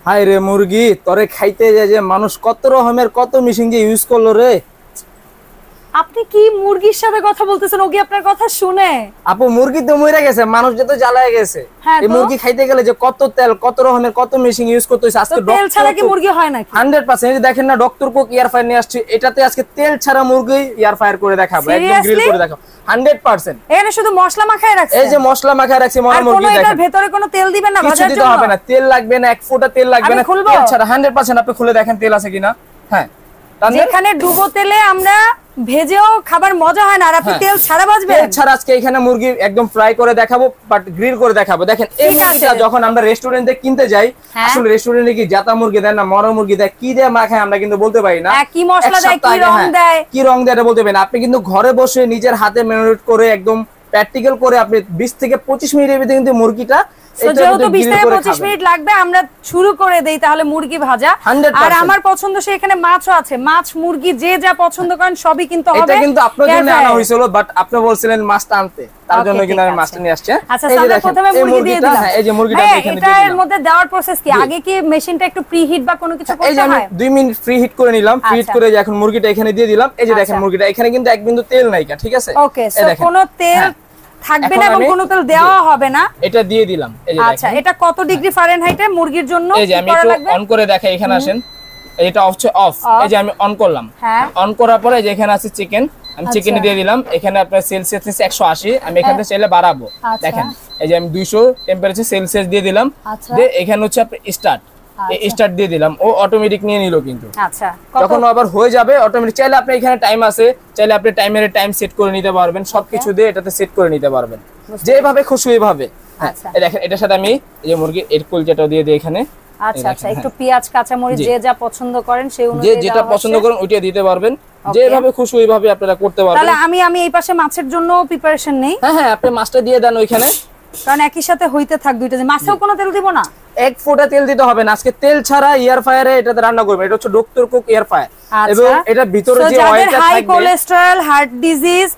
High রে মুরগি, তোরে খাইতে যায় যে মানুষ কত রকমের কত মেশিন যে ইউজ করলো রে। আপনি কি মুরগির সাথে কথা বলতেছেন? ও কি আপনার কথা শুনে? আপু মুরগি তো মরে গেছে, মানুষ যত জ্বালায় গেছে। এই মুরগি খাইতে গেলে যে কত তেল কত রকমের কত মেশিন ইউজ করতে হইছে। আজকে তেল ছাড়া কি মুরগি হয় নাকি? 100%। এই যে দেখেন না, ডক্টর কুক এয়ার ফ্রায়ার নিয়ে আসছে, এটাতে আজকে তেল ছাড়া মুরগি এয়ার ফ্রায়ার করে দেখাবো, একদম গ্রিল করে দেখাবো 100%। এখানে শুধু মশলা মাখায় রাখছেন? এই যে মশলা মাখায় রাখছি মরা মুরগি, দেখেন এটার ভিতরে কোনো তেল দিবেন না ভাজার জন্য? কিছু দিতে হবে না, তেল লাগবে না, এক ফোঁটা তেল লাগবে না, তেল ছাড়া 100%। আপনি খুলে দেখেন তেল আছে কিনা। হ্যাঁ, যেখানে ডুবো তেলে আমরা ভেজেও খাবার মজা হয় না, আর আপনি তেল ছাড়া ভাজবেন? তেল ছাড়া আজকে এখানে মুরগি একদম ফ্রাই করে দেখাবো, বাট গ্রিল করে দেখাবো। দেখেন এই মুরগিটা যখন আমরা রেস্টুরেন্টে কিনতে যাই, আসলে রেস্টুরেন্টে কি জাতা মুরগি দেয় না মরা মুরগি দেয়, কি দেয় মাখায় আমরা কিন্তু বলতে পারি না। কি মশলা দেয়, কি রং দেয়, কি রং দেয় এটা বলতে পারি না। আপনি কিন্তু ঘরে বসে নিজের হাতে ম্যারিনেট করে একদম প্র্যাকটিক্যাল করে আপনি 20 থেকে 25 মিনিটের ভিতরে কিন্তু মুরগিটা, যেহেতু 20 থেকে 25 মিনিট লাগবে, আমরা শুরু করে দেই তাহলে মুরগি ভাজা। আর আমার পছন্দ সে এখানে মাছও আছে, মাছ মুরগি যে যা পছন্দ করেন সবই কিন্তু হবে। এটা কিন্তু আপনার জন্য আনা হয়েছিল, বাট আপনি বলছিলেন মাছটা আনতে, তার জন্য কিন্তু আমি মাছটা নিয়ে আসছি। আচ্ছা, আমরা প্রথমে মুরগি দিয়ে দিলাম। হ্যাঁ, এই যে মুরগিটা এখানে দিয়ে দিলাম। এর মধ্যে দেওয়ার প্রসেস কি? আগে কি মেশিনটা একটু প্রি হিট বা কোনো কিছু করতে হয়? এই যে আমি 2 মিনিট ফ্রি হিট করে নিলাম, ফ্রি হিট করে এখন মুরগিটা এখানে দিয়ে দিলাম। এই যে দেখেন মুরগিটা এখানে কিন্তু এক বিন্দু তেল নাইকা, ঠিক আছে? ওকে, সো কোনো তেল থাকবে না এবং কোনো তেল দেওয়া হবে না। এটা দিয়ে দিলাম। এই যে দেখেন, আচ্ছা, এটা কত ডিগ্রি ফারেনহাইটে মুরগির জন্য? এই যে আমি একটু অন করে দেখাই, এখানে আসেন, এটা অফ। এই যে আমি অন করলাম, অন করার পরে যে এখানে আছে চিকেন, আমি চিকেন দিয়ে দিলাম। এখানে আপনার সেলসিয়াস নিচে 180, আমি এখানে চাইলে বাড়াবো। দেখেন এই যে আমি 200 টেম্পারেচার সেলসিয়াস দিয়ে দিলাম, দিয়ে এখানে হচ্ছে আপনি স্টার্ট দিয়ে দিলাম, ও অটোমেটিক নিয়ে নিল কিন্তু। আচ্ছা, যখন আবার হয়ে যাবে অটোমেটিক, চাইলে আপনি এখানে টাইম আছে, চাইলে আপনি টাইম সেট করে নিতে পারবেন, সবকিছু দিয়ে এটাতে সেট করে নিতে পারবেন যেভাবে খুশি ওইভাবে। আচ্ছা, দেখেন এটার সাথে আমি এই যে মুরগি এর কুলচাটা দিয়ে দিই এখানে। আচ্ছা আচ্ছা, একটু পেঁয়াজ কাঁচামরিচ যে যা পছন্দ করেন সেই অনুযায়ী, যেটা পছন্দ করেন ওইটা দিতে পারবেন, যেভাবে খুশি ওইভাবে আপনারা করতে পারবেন। তাহলে আমি এই পাশে মাছের জন্য প্রিপারেশন নেই। হ্যাঁ, আপনি মাছটা দিয়ে দেন ওইখানে, কারণ একই সাথে হইতে থাক দুইটা। যে মাছেও কোনো তেল দিব না? এক ফোঁটা তেল দিতে হবে না, আজকে তেল ছাড়া এয়ার ফায়ারে এটাতে রান্না করবে। এটা হচ্ছে ডক্টর কুক এয়ার ফায়ার, এবং এটা ভিতরে যে অয়েলটা থাকবে, হাই কোলেস্টেরল, হার্ট ডিজিজ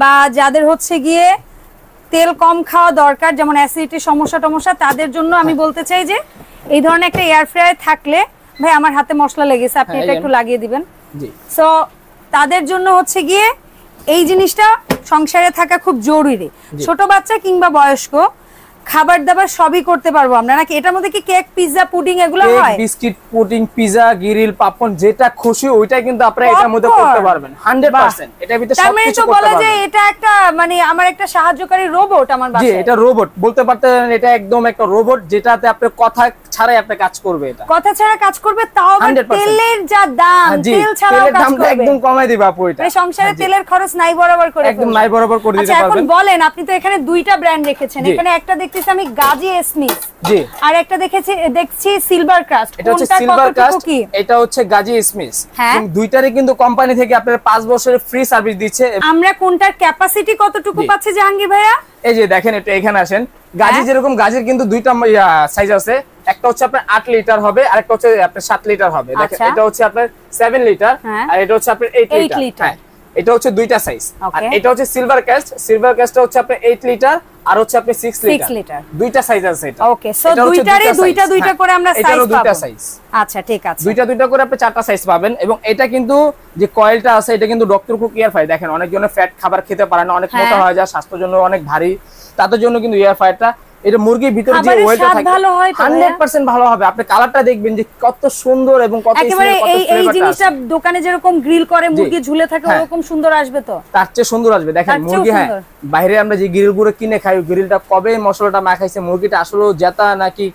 বা যাদের হচ্ছে গিয়ে তেল কম খাওয়া দরকার, যেমন অ্যাসিডিটি সমস্যা, তাদের জন্য আমি বলতে চাই যে এই ধরনের একটা এয়ার ফ্রায়ার থাকলে, ভাই আমার হাতে মশলা লেগেছে, আপনি এটা একটু লাগিয়ে দিবেন। জি, সো তাদের জন্য হচ্ছে গিয়ে এই জিনিসটা সংসারে থাকা খুব জরুরি। ছোট বাচ্চা কিংবা বয়স্ক খাবার দাবার সবই করতে পারবো আমরা নাকি? এটার মধ্যে কি কেক, পিৎজা, পুডিং এগুলো হয়? Biscuit, pudding, pizza, grill, Papon, যেটা খুশি ওইটা কিন্তু আপনারা এটার মধ্যে করতে পারবেন 100%। এটার ভিতরে সবকিছু করতে পারবেন। যে এটা একটা মানে আমার একটা সাহায্যকারী রোবট আমার বাসায়। জি, এটা রোবট বলতে পারতেন, এটা একদম একটা রোবট যেটাতে আপনি কথা ছাড়াই আপনি কাজ করবে। এটা কথা ছাড়া কাজ করবে, তাও তেলের যা দাম, তেল ছাড়াও কাজ করবে, একদম কমাই দিবে আপু। এটা সংসারে তেলের খরচ নাই বরাবর করে একদম নাই বরাবর করে দিতে পারবেন। এখন বলেন, আপনি তো এখানে দুইটা ব্র্যান্ড রেখেছেন, এখানে একটা দেখতেছি আমি গাজি স্মিথ, জি, আর একটা দেখছি সিলভার ক্রাস্ট। এটা হচ্ছে সিলভার ক্রাস্ট, এটা হচ্ছে গাজি স্মিথ। দুইটারই কিন্তু কোম্পানি থেকে আপনাদের 5 বছরের ফ্রি সার্ভিস দিচ্ছে। আমরা কোনটার ক্যাপাসিটি কতটুকু পাচ্ছি জাহাঙ্গীর ভাইয়া? এই যে দেখেন, এটা এখানে আসেন, গাজি যেরকম গাজির কিন্তু দুইটা সাইজ আছে, একটা হচ্ছে আপনার 8 লিটার হবে, আর একটা হচ্ছে আপনার 7 লিটার হবে। দেখেন এটা হচ্ছে আপনার 7 লিটার, আর এটা হচ্ছে আপনার 8 লিটার। এটা হচ্ছে দুইটা সাইজ। আর এটা হচ্ছে সিলভার ক্যাস্টটা হচ্ছে আপনার 8 লিটার, আর হচ্ছে আপনি 6 লিটার, দুইটা সাইজ আছে এটা। ওকে, সো দুইটারই দুইটা করে আমরা সাইজ পাবো। দুইটা সাইজ, আচ্ছা ঠিক আছে, দুইটা করে আপনি 4টা সাইজ পাবেন। এবং এটা কিন্তু যে কয়েলটা আছে, এটা কিন্তু ডক্টর কুক এয়ার ফ্রায়ার। দেখেন অনেক জনের ফ্যাট খাবার খেতে পারে না, অনেক মোটা হয়ে যায়, স্বাস্থ্যের জন্য অনেক ভারী, তাদের জন্য কিন্তু এয়ার ফ্রায়ারটা, এটা মুরগির ভিতরে যে ওয়েটটা থাকে 100% ভালো হবে। আপনি কালারটা দেখবেন যে কত সুন্দর এবং কত একেবারে এই জিনিসটা দোকানে যেরকম গ্রিল করে মুরগি ঝুলে থাকে ওরকম সুন্দর আসবে, তো তার চেয়ে সুন্দর আসবে। দেখেন মুরগি, হ্যাঁ, বাইরে আমরা যে গ্রিলগুলো কিনে খাই, গ্রিলটা কবে মশলাটা মাখাইছে, মুরগিটা আসলে জেতা নাকি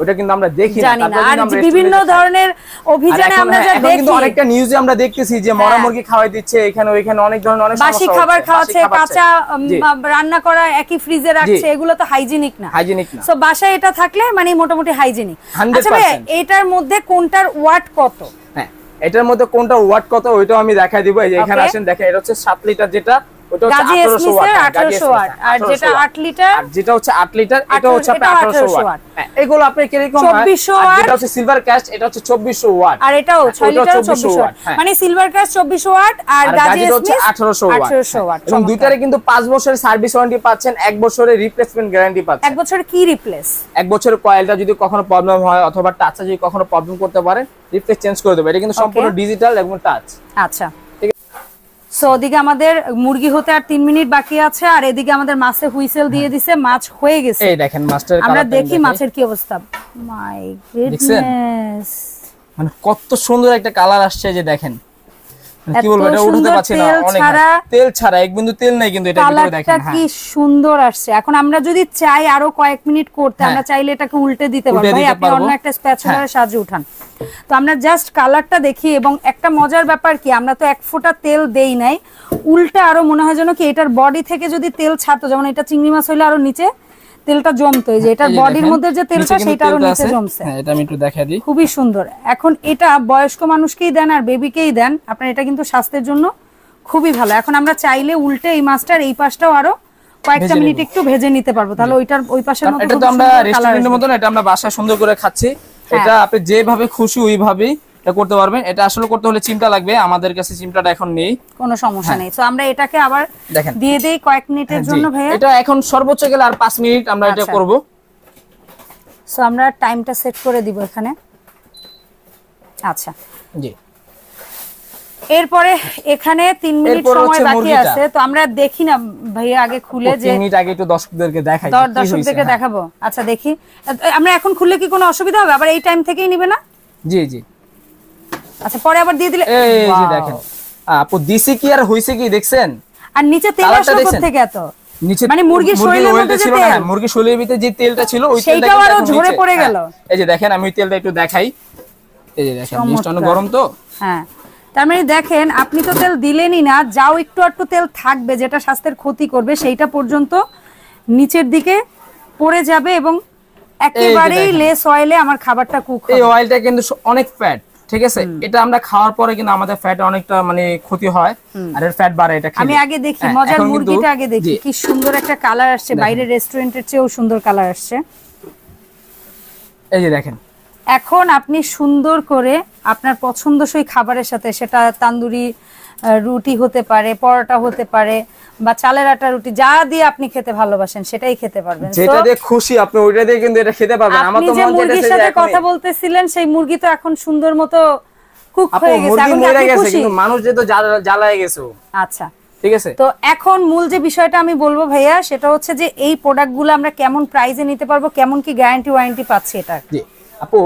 ওটা কিন্তু আমরা দেখি না। আর বিভিন্ন ধরনের অভিযানে আমরা যা দেখি, কিন্তু অনেকটা নিউজে আমরা দেখতেছি যে মরা মুরগি খাওয়াই দিচ্ছে, এখানে ওইখানে অনেক ধরনের অনেক বাসি খাবার খাওয়াচ্ছে, কাঁচা রান্না করা একই ফ্রিজে রাখছে, এগুলো তো হাইজিনিক না। সো বাসায় এটা থাকলে মানে মোটামুটি হাইজিনিক। আচ্ছা ভাই, এটার মধ্যে কোনটার ওয়াট কত? হ্যাঁ, এটার মধ্যে কোনটা ওয়াট কত ওইটাও আমি দেখাই দিব। এই যে এখানে আসেন, দেখেন এটা হচ্ছে 7 লিটার যেটা, ওটা হচ্ছে 1800 ওয়াট আর যেটা 8 লিটার আর যেটা হচ্ছে 8 লিটার এটা হচ্ছে 1800 ওয়াট এগুলো আপনি কি রকম 2400 ওয়াট যেটা হচ্ছে সিলভার কাস্ট এটা হচ্ছে 2400 ওয়াট আর এটাও 6 লিটার 2400 ওয়াট মানে সিলভার কাস্ট 2400 ওয়াট আর গাজি হচ্ছে 1800 ওয়াট এবং দুইটারে কিন্তু 5 বছরের সার্ভিস ওয়ারেন্টি পাচ্ছেন 1 বছরের রিপ্লেসমেন্ট গ্যারান্টি পাচ্ছেন 1 বছরের কি রিপ্লেস 1 বছরের কয়েলটা যদি কখনো প্রবলেম হয় অথবা টাচে যদি কখনো প্রবলেম করতে পারে রিপ্লেস চেঞ্জ করে দেবে এটা কিন্তু সম্পূর্ণ ডিজিটাল এবং টাচ আচ্ছা সো ওদিকে আমাদের মুরগি হতে আর 3 মিনিট বাকি আছে আর এদিকে আমাদের মাছে হুইসেল দিয়ে দিছে মাছ হয়ে গেছে এই দেখেন মাস্টার আমরা দেখি মাছের কি অবস্থা মাই গুডনেস মানে কত সুন্দর একটা কালার আসছে যে দেখেন কি বলবো এটা উঠাতে পারছি না অনেক তেল ছাড়া এক বিন্দু তেল নাই কিন্তু এটা ভিতরে দেখেন হ্যাঁ কি সুন্দর আসছে এখন আমরা যদি চাই আরো কয়েক মিনিট করতে আমরা চাইলে এটাকে উল্টে দিতে পারবো ভাই আপনি অন্য একটা স্প্যাচুলার সাহায্যে উঠান তো আমরা জাস্ট কালারটা দেখি এবং একটা মজার ব্যাপার কি আমরা তো এক ফোঁটা তেল দেই নাই উল্টা আরো মনে হয় যেন কি এটার বডি থেকে যদি তেল ছাড়তো যেমন এটা চিংড়ি মাছ হইলে আরো নিচে তেলটা জমতো এই যে এটার বডির মধ্যে যে তেলটা সেটা আরো নিচে জমছে হ্যাঁ এটা আমি একটু দেখাই দিই খুবই সুন্দর এখন এটা বয়স্ক মানুষকেই দেন আর বেবিকেই দেন আপনার এটা কিন্তু স্বাস্থ্যের জন্য খুবই ভালো এখন আমরা চাইলে উল্টে এই মাছটার এই পাশটাও আরো কয়েকটা মিনিট একটু ভেজে নিতে পারবো তাহলে ওইটার ওই পাশের মতো এটা তো আমরা রেস্টুরেন্টের মতন এটা আমরা বাসায় সুন্দর করে খাচ্ছি এটা আপনি যেভাবে খুশি ওইভাবেই এটা করতে পারবেন এটা আসলে করতে হলে চিমটা লাগবে আমাদের কাছে চিমটাটা এখন নেই কোনো সমস্যা নেই সো আমরা এটাকে আবার দিয়ে দেই কয়েক মিনিটের জন্য ভাইয়া এটা এখন সর্বোচ্চ গেলে আর 5 মিনিট আমরা এটা করব সো আমরা টাইমটা সেট করে দিব এখানে আচ্ছা জি এরপরে এখানে 3 মিনিট সময় বাকি আছে তো আমরা দেখি না ভাইয়া আগে খুলে যে 3 মিনিট আগে একটু দর্শকদেরকে দেখাই দর্শকদেরকে দেখাবো আচ্ছা দেখি আমরা এখন খুললে কি কোনো অসুবিধা হবে আবার এই টাইম থেকেই নিবে না জি জি আচ্ছা পরে আবার দিয়ে দিলে এই যে দেখেন আপু দিছি কি আর হইছে কি দেখছেন আর নিচে তেল আসলো কোথা থেকে এত নিচে মানে মুরগির শরীরের মধ্যে যে তেল হ্যাঁ মুরগির শরীরের ভিতরে যে তেলটা ছিল ওই তেলটা সেটাও আরো ঝরে পড়ে গেল এই যে দেখেন আমি ওই তেলটা একটু দেখাই এই যে দেখেন জিনিসটা অনেক গরম তো হ্যাঁ তার মানে দেখেন আপনি তো তেল দিলেনই না যাও একটু তেল থাকবে যেটা স্বাস্থ্যের ক্ষতি করবে সেইটা পর্যন্ত নিচের দিকে পড়ে যাবে এবং একেবারেই লেস অয়েলে আমার খাবারটা কুক হবে এই অয়েলটা কিন্তু অনেক ফ্যাট ঠিক আছে এটা আমরা খাওয়ার পরে কিন্তু আমাদের ফ্যাট অনেকটা মানে ক্ষতি হয় আর এর ফ্যাট বাড়ে এটা খেলে আমি আগে দেখি মজার মুরগিটা আগে দেখি কি সুন্দর একটা কালার আসছে বাইরের রেস্টুরেন্টের চেয়েও সুন্দর কালার আসছে এই যে দেখেন এখন আপনি সুন্দর করে আপনার পছন্দসই খাবারের সাথে সেটা তান্দুরি রুটি হতে পারে পরোটা হতে পারে বা চালের আটা রুটি যা দিয়ে আপনি খেতে ভালোবাসেন সেটাই খেতে পারবেন যেটা দিয়ে খুশি আপনি ওইটা দিয়ে কিন্তু এটা খেতে পারবেন আমার তো মন মুরগির সাথে কথা বলতেছিলেন সেই মুরগি তো এখন সুন্দর মতো কুক হয়ে গেছে এখন মরে গেছে কিন্তু মানুষ যে তো জ্বালায় গেছে আচ্ছা ঠিক আছে তো এখন মূল যে বিষয়টা আমি বলবো ভাইয়া সেটা হচ্ছে যে এই প্রোডাক্টগুলো আমরা কেমন প্রাইসে নিতে পারবো কেমন কি গ্যারান্টি ওয়ারেন্টি পাচ্ছি এটা জি আপু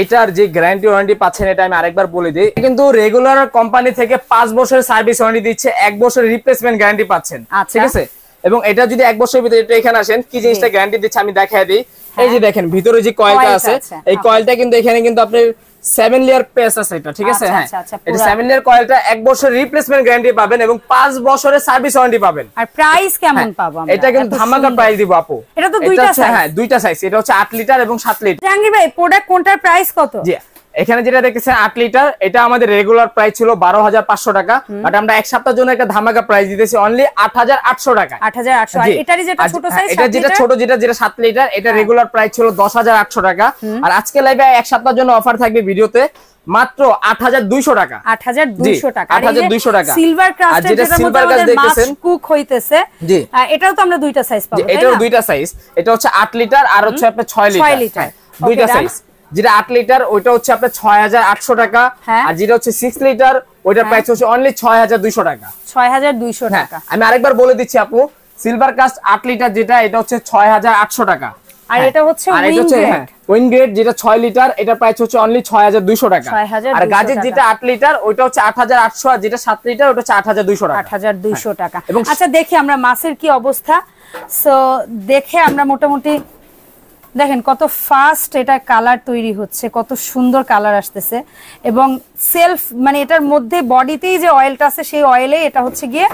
এটার যে গ্যারান্টি ওয়ারেন্টি পাচ্ছেন এটা আমি আরেকবার বলে দিই কিন্তু রেগুলার কোম্পানি থেকে 5 বছরের সার্ভিস ওয়ারেন্টি দিচ্ছে 1 বছরের রিপ্লেসমেন্ট গ্যারান্টি পাচ্ছেন ঠিক আছে এবং এটা যদি 1 বছরের ভিতরে এটা এখানে আসেন কি জিনিসটা গ্যারান্টি দিচ্ছে আমি দেখায় দিই এই যে দেখেন ভিতরে যে কয়েলটা আছে এই কয়েলটা কিন্তু এখানে কিন্তু আপনি 7 লেয়ার পেস আছে এটা ঠিক আছে হ্যাঁ এটা 7 লেয়ার কয়েলটা 1 বছরের রিপ্লেসমেন্ট গ্যারান্টি পাবেন এবং 5 বছরের সার্ভিস ওয়ারেন্টি পাবেন আর প্রাইস কেমন পাবো আমরা এটা কিন্তু ধামাকা প্রাইস দিব আপু এটা তো দুইটা সাইজ হ্যাঁ দুইটা সাইজ এটা হচ্ছে 8 লিটার এবং 7 লিটার জাহাঙ্গীর ভাই প্রোডাক্ট কোনটার প্রাইস কত জি এখানে যেটা দেখতেছেন 8 লিটার এটা আমাদের রেগুলার প্রাইস ছিল 12500 টাকা বাট আমরা এক সপ্তাহের জন্য একটা ধামাকা প্রাইস দিতেছি অনলি 8800 টাকা 8800 আর এটারই যেটা ছোট সাইজ এটা যেটা ছোট যেটা 7 লিটার এটা রেগুলার প্রাইস ছিল 10800 টাকা আর আজকে লাইভে এক সপ্তাহের জন্য অফার থাকবে ভিডিওতে মাত্র 8200 টাকা 8200 টাকা 8200 টাকা সিলভার ক্রাস্টের যেটা সিলভার ক্রাস্ট দেখতেছেন কুক হইতেছে এটাও তো আমরা দুইটা সাইজ পাবো এটাও দুইটা সাইজ এটা হচ্ছে 8 লিটার আর হচ্ছে আপনার 6 লিটার দুইটা সাইজ যেটা 8 লিটার ওইটা হচ্ছে আপনার 6800 টাকা আর যেটা হচ্ছে 6 লিটার ওইটার প্রাইস হচ্ছে অনলি 6200 টাকা 6200 টাকা আমি আরেকবার বলে দিচ্ছি আপু সিলভার কাস্ট 8 লিটার যেটা এটা হচ্ছে 6800 টাকা আর এটা হচ্ছে উইন গ্রেড যেটা 6 লিটার এটা প্রাইস হচ্ছে অনলি 6200 টাকা আর গাজীর যেটা 8 লিটার ওইটা হচ্ছে 8800 আর যেটা 7 লিটার ওটা হচ্ছে 8200 টাকা 8200 টাকা আচ্ছা দেখি আমরা মাছের কি অবস্থা সো দেখে আমরা মোটামুটি দেখেন কত ফাস্ট এটা কালার তৈরি হচ্ছে, কত সুন্দর কালার আসতেছে এবং সেলফ মানে এটার মধ্যে বডিতেই যে অয়েলটা আছে সেই অয়েলে এটা হচ্ছে গিয়ে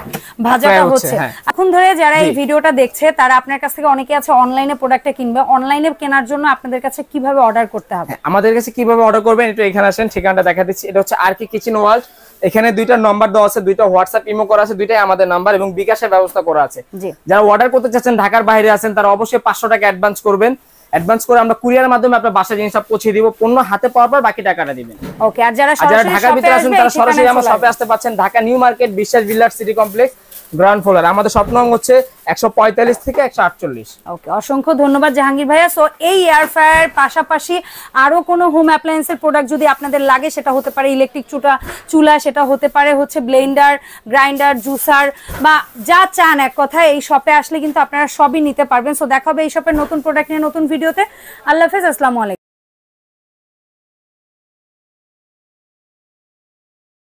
ভাজাটা হচ্ছে। এখন ধরে যারা এই ভিডিওটা দেখছে তারা আপনার কাছ থেকে অনেকে আছে অনলাইনে প্রোডাক্টটা কিনবে, অনলাইনে কেনার জন্য আপনাদের কাছে কিভাবে অর্ডার করতে হবে? আমাদের কাছে কিভাবে অর্ডার করবেন একটু এখানে আসেন, ঠিকানাটা দেখা দিচ্ছি। এটা হচ্ছে আর কে কিচেন ওয়ার্ল্ড। এখানে দুইটা নাম্বার দেওয়া আছে, দুইটা হোয়াটসঅ্যাপ ইমো করা আছে, দুইটাই আমাদের নাম্বার এবং বিকাশের ব্যবস্থা করা আছে। যারা অর্ডার করতে চাচ্ছেন ঢাকার বাইরে আছেন তারা অবশ্যই 500 টাকা অ্যাডভান্স করবেন। অ্যাডভান্স করে আমরা কুরিয়ারের মাধ্যমে আপনার বাসা জিনিসটা পৌঁছে দিব, পণ্য হাতে পাওয়ার পর বাকি টাকাটা দিবেন। ওকে। আর যারা ঢাকার ভিতরে আছেন তারা সরাসরি আমার শপে আসতে পাচ্ছেন, ঢাকা নিউ মার্কেট বিশ্বাস builders city complex ground floor. আমাদের শপ নং হচ্ছে 145 থেকে 148। ওকে, অসংখ্য ধন্যবাদ জাহাঙ্গীর ভাইয়া। সো এই এয়ার ফ্রায়ার পাশাপাশি আরো কোনো হোম অ্যাপ্লায়েন্সের প্রোডাক্ট যদি আপনাদের লাগে, সেটা হতে পারে ইলেকট্রিক চুলা, সেটা হতে পারে হচ্ছে ব্লেন্ডার, গ্রাইন্ডার, জুসার বা যা চান, এক কথায় এই শপে আসলে কিন্তু আপনারা সবই নিতে পারবেন। সো দেখা হবে এই শপের নতুন প্রোডাক্ট নিয়ে নতুন ভিডিওতে। আল্লাহ হাফেজ, আসসালামু আলাইকুম।